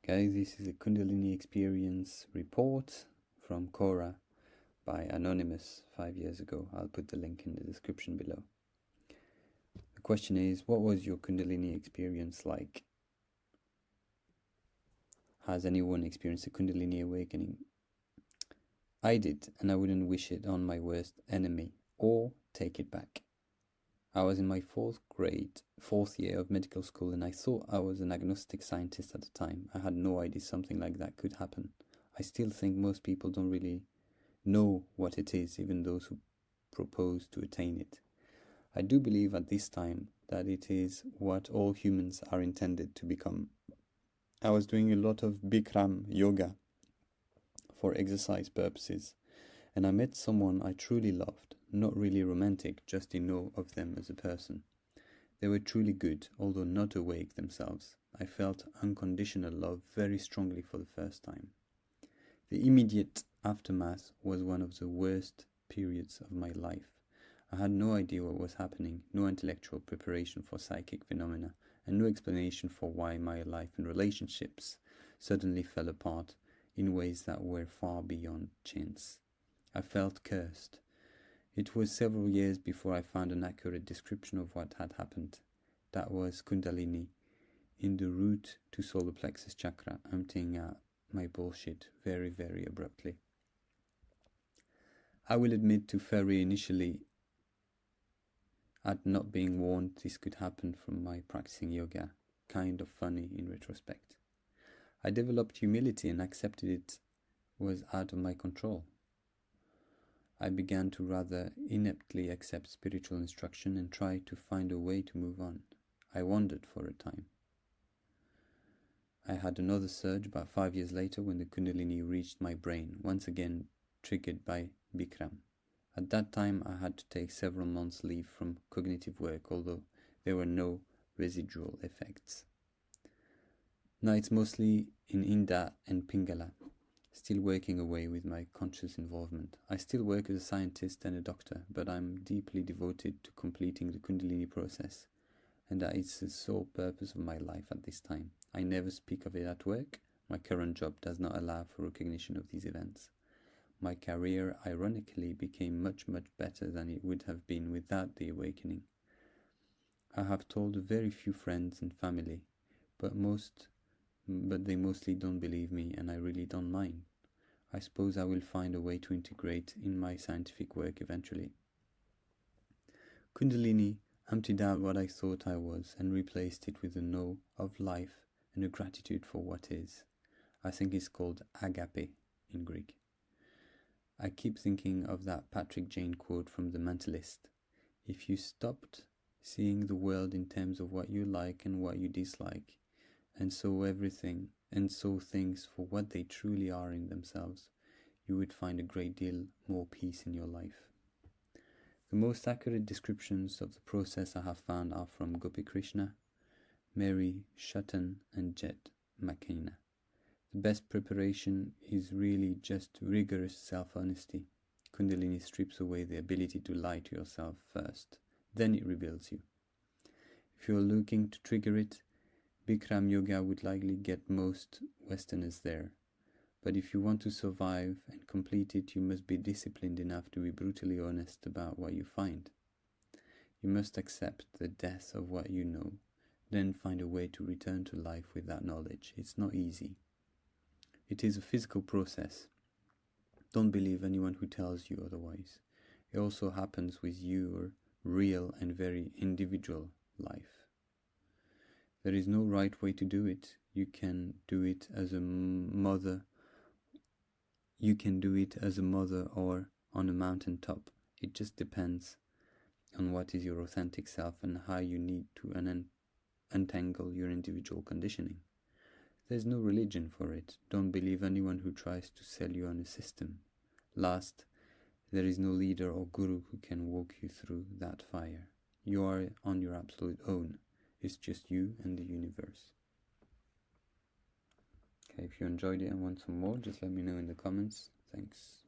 Guys, this is a Kundalini Experience report from Quora by Anonymous 5 years ago. I'll put the link in the description below. The question is, what was your Kundalini experience like? Has anyone experienced a Kundalini awakening? I did, and I wouldn't wish it on my worst enemy or take it back. I was in my fourth year of medical school, and I thought I was an agnostic scientist at the time. I had no idea something like that could happen. I still think most people don't really know what it is, even those who propose to attain it. I do believe at this time that it is what all humans are intended to become. I was doing a lot of Bikram yoga for exercise purposes, and I met someone I truly loved. Not really romantic, just in awe of them as a person. They were truly good, although not awake themselves. I felt unconditional love very strongly for the first time. The immediate aftermath was one of the worst periods of my life. I had no idea what was happening, no intellectual preparation for psychic phenomena, and no explanation for why my life and relationships suddenly fell apart in ways that were far beyond chance. I felt cursed. It was several years before I found an accurate description of what had happened. That was Kundalini in the root to solar plexus chakra, emptying out my bullshit very, very abruptly. I will admit to Ferry initially at not being warned this could happen from my practicing yoga. Kind of funny in retrospect. I developed humility and accepted it was out of my control. I began to rather ineptly accept spiritual instruction and try to find a way to move on. I wandered for a time. I had another surge about 5 years later when the Kundalini reached my brain, once again triggered by Bikram. At that time I had to take several months leave from cognitive work, although there were no residual effects. Now it's mostly in Inda and Pingala. Still working away with my conscious involvement. I still work as a scientist and a doctor, but I'm deeply devoted to completing the Kundalini process, and that is the sole purpose of my life at this time. I never speak of it at work. My current job does not allow for recognition of these events. My career, ironically, became much, much better than it would have been without the awakening. I have told very few friends and family, but they mostly don't believe me, and I really don't mind. I suppose I will find a way to integrate in my scientific work eventually. Kundalini emptied out what I thought I was and replaced it with a know of life and a gratitude for what is. I think it's called agape in Greek. I keep thinking of that Patrick Jane quote from The Mentalist. If you stopped seeing the world in terms of what you like and what you dislike, and saw things for what they truly are in themselves, you would find a great deal more peace in your life. The most accurate descriptions of the process I have found are from Gopi Krishna, Mary Shutan, and Jed McKenna. The best preparation is really just rigorous self-honesty. Kundalini strips away the ability to lie to yourself first, then it rebuilds you. If you're looking to trigger it, Bikram yoga would likely get most Westerners there. But if you want to survive and complete it, you must be disciplined enough to be brutally honest about what you find. You must accept the death of what you know, then find a way to return to life with that knowledge. It's not easy. It is a physical process. Don't believe anyone who tells you otherwise. It also happens with your real and very individual life. There is no right way to do it. You can do it as a mother. You can do it as a mother or on a mountaintop. It just depends on what is your authentic self and how you need to untangle your individual conditioning. There's no religion for it. Don't believe anyone who tries to sell you on a system. Last, there is no leader or guru who can walk you through that fire. You are on your absolute own. It's just you and the universe. Okay, if you enjoyed it and want some more, just let me know in the comments. Thanks.